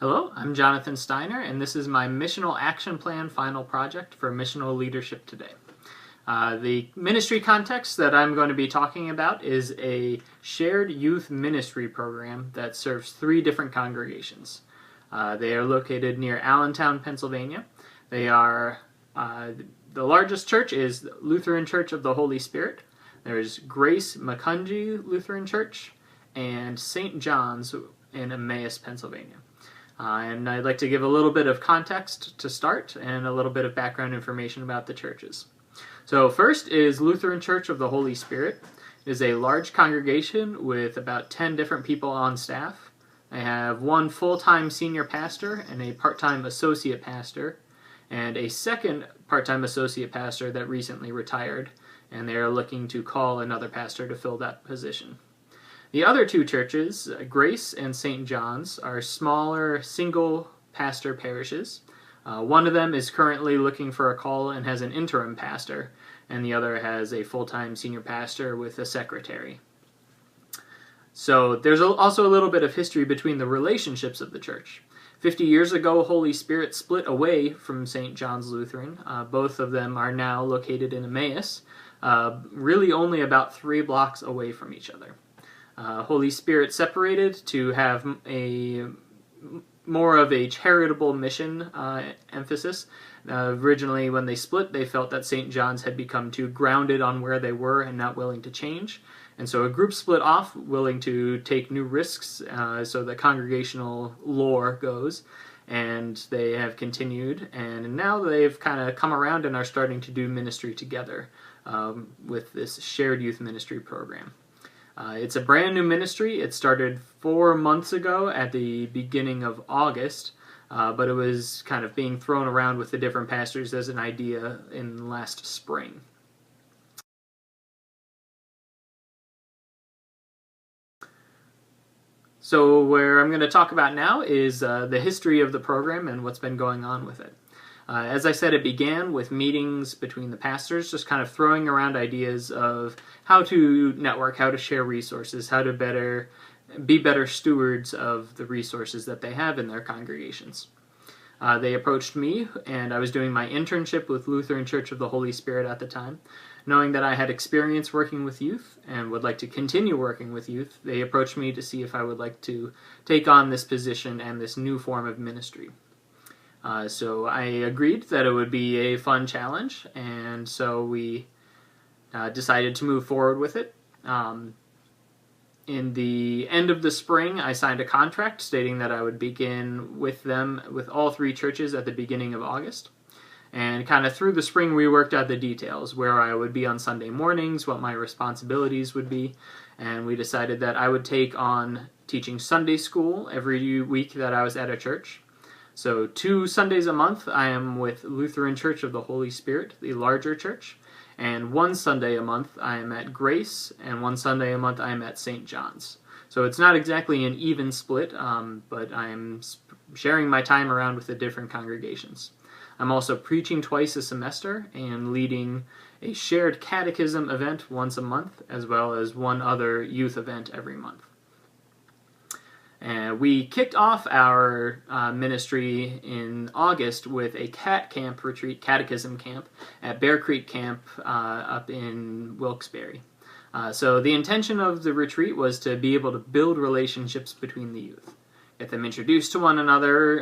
Hello, I'm Jonathan Steiner, and this is my Missional Action Plan final project for Missional Leadership Today. The ministry context that I'm going to be talking about is a shared youth ministry program that serves 3 different congregations. They are located near Allentown, Pennsylvania. They are, the largest church is Lutheran Church of the Holy Spirit. There's Grace Makunji Lutheran Church and St. John's in Emmaus, Pennsylvania. And I'd like to give a little bit of context to start and a little bit of background information about the churches. So first is Lutheran Church of the Holy Spirit. It is a large congregation with about 10 different people on staff. They have 1 full-time senior pastor and a part-time associate pastor, and a second part-time associate pastor that recently retired, and they are looking to call another pastor to fill that position. The other 2 churches, Grace and St. John's, are smaller single-pastor parishes. One of them is currently looking for a call and has an interim pastor, and the other has a full-time senior pastor with a secretary. So there's also a little bit of history between the relationships of the church. 50 years ago, Holy Spirit split away from St. John's Lutheran. Both of them are now located in Emmaus, really only about 3 blocks away from each other. Holy Spirit separated to have more of a charitable mission emphasis. Originally, when they split, they felt that St. John's had become too grounded on where they were and not willing to change. And so a group split off, willing to take new risks, so the congregational lore goes. And they have continued, and now they've kind of come around and are starting to do ministry together with this shared youth ministry program. It's a brand new ministry. It started 4 months ago at the beginning of August, but it was kind of being thrown around with the different pastors as an idea in last spring. So where I'm going to talk about now is the history of the program and what's been going on with it. As I said, it began with meetings between the pastors, just kind of throwing around ideas of how to network, how to share resources, how to be better stewards of the resources that they have in their congregations. They approached me, and I was doing my internship with Lutheran Church of the Holy Spirit at the time. Knowing that I had experience working with youth and would like to continue working with youth, they approached me to see if I would like to take on this position and this new form of ministry. So I agreed that it would be a fun challenge, and so we decided to move forward with it. In the end of the spring, I signed a contract stating that I would begin with them, with all 3 churches at the beginning of August. And kind of through the spring, we worked out the details, where I would be on Sunday mornings, what my responsibilities would be, and we decided that I would take on teaching Sunday school every week that I was at a church. So 2 Sundays a month I am with Lutheran Church of the Holy Spirit, the larger church, and 1 Sunday a month I am at Grace, and 1 Sunday a month I am at St. John's. So it's not exactly an even split, but I am sharing my time around with the different congregations. I'm also preaching twice a semester and leading a shared catechism event once a month, as well as 1 other youth event every month. And we kicked off our ministry in August with a catechism camp at Bear Creek Camp up in Wilkes-Barre. So the intention of the retreat was to be able to build relationships between the youth, get them introduced to one another,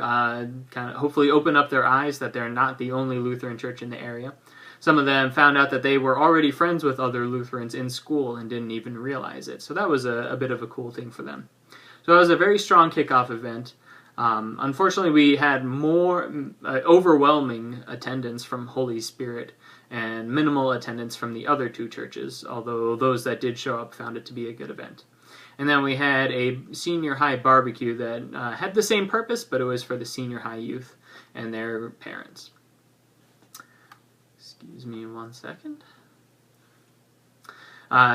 kind of hopefully open up their eyes that they're not the only Lutheran church in the area. Some of them found out that they were already friends with other Lutherans in school and didn't even realize it. So that was a bit of a cool thing for them. So it was a very strong kickoff event. Unfortunately, we had more overwhelming attendance from Holy Spirit and minimal attendance from the other 2 churches, although those that did show up found it to be a good event. And then we had a senior high barbecue that had the same purpose, but it was for the senior high youth and their parents. Excuse me 1 second.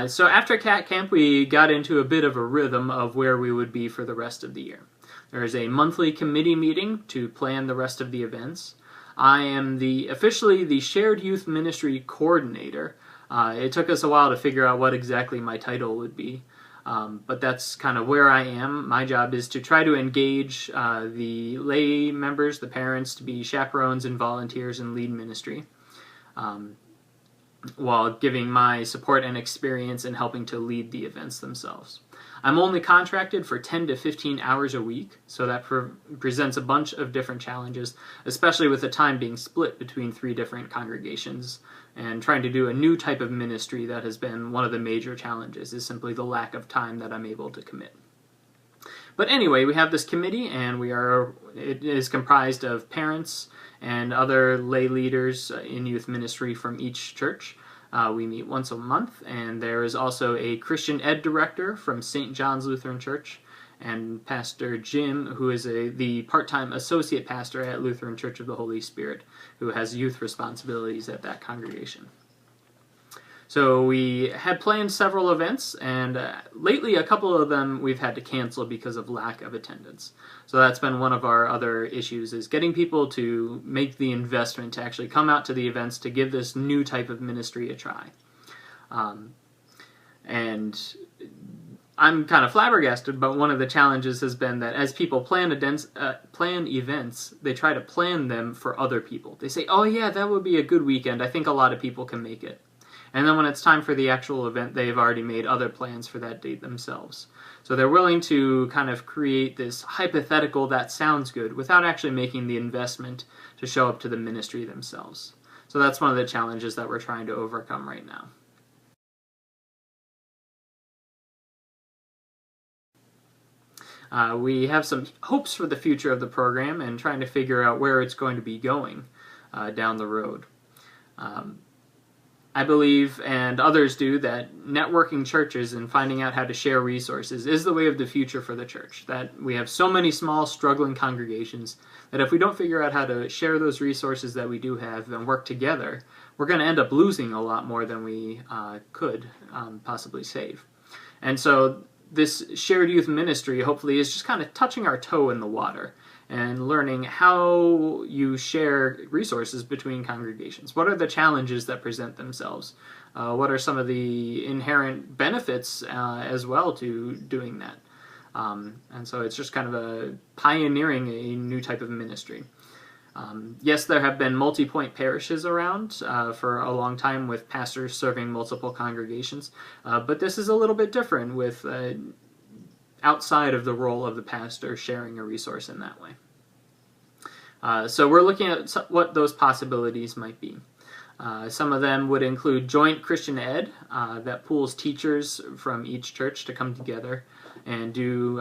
So after Cat Camp, we got into a bit of a rhythm of where we would be for the rest of the year. There is a monthly committee meeting to plan the rest of the events. I am officially the Shared Youth Ministry Coordinator. It took us a while to figure out what exactly my title would be. But that's kind of where I am. My job is to try to engage the lay members, the parents, to be chaperones and volunteers and lead ministry, while giving my support and experience in helping to lead the events themselves. I'm only contracted for 10 to 15 hours a week, so that presents a bunch of different challenges, especially with the time being split between 3 different congregations, and trying to do a new type of ministry that has been one of the major challenges, is simply the lack of time that I'm able to commit. But anyway, we have this committee, and it is comprised of parents and other lay leaders in youth ministry from each church. We meet once a month, and there is also a Christian Ed director from St. John's Lutheran Church, and Pastor Jim, who is the part-time associate pastor at Lutheran Church of the Holy Spirit, who has youth responsibilities at that congregation. So we had planned several events, and lately a couple of them we've had to cancel because of lack of attendance. So that's been one of our other issues, is getting people to make the investment to actually come out to the events to give this new type of ministry a try. And I'm kind of flabbergasted, but one of the challenges has been that as people plan events, they try to plan them for other people. They say, oh yeah, that would be a good weekend. I think a lot of people can make it. And then when it's time for the actual event, they've already made other plans for that date themselves. So they're willing to kind of create this hypothetical that sounds good without actually making the investment to show up to the ministry themselves. So that's one of the challenges that we're trying to overcome right now. We have some hopes for the future of the program and trying to figure out where it's going to be going down the road. I believe, and others do, that networking churches and finding out how to share resources is the way of the future for the church. That we have so many small, struggling congregations that if we don't figure out how to share those resources that we do have and work together, we're going to end up losing a lot more than we could possibly save. And so this shared youth ministry hopefully is just kind of touching our toe in the water and learning how you share resources between congregations. What are the challenges that present themselves? What are some of the inherent benefits as well to doing that? And so it's just kind of pioneering a new type of ministry. Yes, there have been multi-point parishes around for a long time with pastors serving multiple congregations, but this is a little bit different with outside of the role of the pastor sharing a resource in that way. So we're looking at what those possibilities might be. Some of them would include joint Christian Ed that pools teachers from each church to come together and do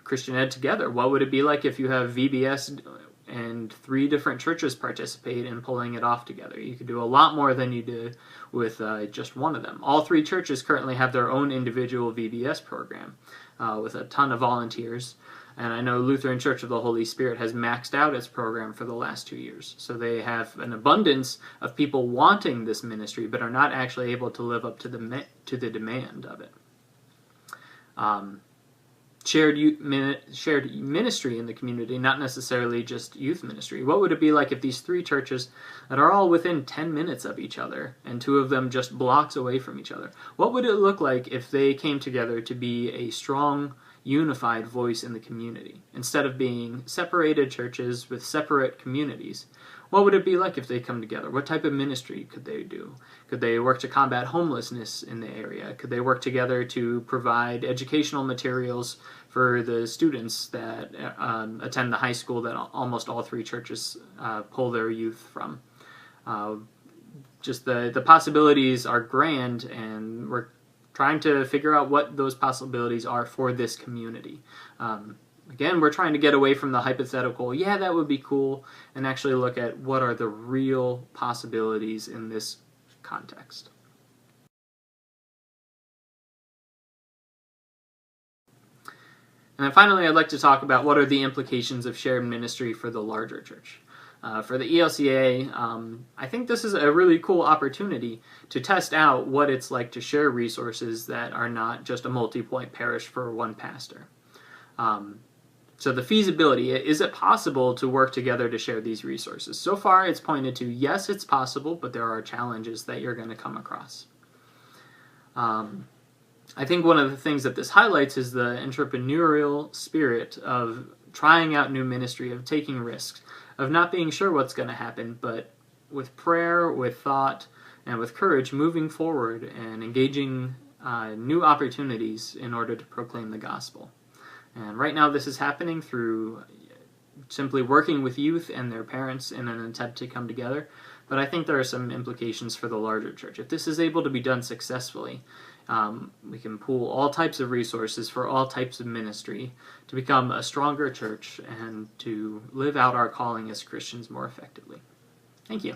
Christian Ed together. What would it be like if you have VBS and 3 different churches participate in pulling it off together? You could do a lot more than you do with just one of them. All 3 churches currently have their own individual VBS program with a ton of volunteers. And I know Lutheran Church of the Holy Spirit has maxed out its program for the last 2 years. So they have an abundance of people wanting this ministry, but are not actually able to live up to the demand of it. Shared ministry in the community, not necessarily just youth ministry. What would it be like if these 3 churches that are all within 10 minutes of each other, and 2 of them just blocks away from each other, what would it look like if they came together to be a strong, unified voice in the community? Instead of being separated churches with separate communities, what would it be like if they come together? What type of ministry could they do? Could they work to combat homelessness in the area? Could they work together to provide educational materials for the students that attend the high school that almost all 3 churches pull their youth from? Just the possibilities are grand, and we're trying to figure out what those possibilities are for this community. Again, we're trying to get away from the hypothetical, yeah, that would be cool, and actually look at what are the real possibilities in this context. And then finally, I'd like to talk about what are the implications of shared ministry for the larger church. For the ELCA, I think this is a really cool opportunity to test out what it's like to share resources that are not just a multi-point parish for one pastor. So the feasibility, is it possible to work together to share these resources? So far, it's pointed to, yes, it's possible, but there are challenges that you're going to come across. I think one of the things that this highlights is the entrepreneurial spirit of trying out new ministry, of taking risks, of not being sure what's going to happen, but with prayer, with thought, and with courage, moving forward and engaging new opportunities in order to proclaim the gospel. And right now this is happening through simply working with youth and their parents in an attempt to come together. But I think there are some implications for the larger church. If this is able to be done successfully, we can pool all types of resources for all types of ministry to become a stronger church and to live out our calling as Christians more effectively. Thank you.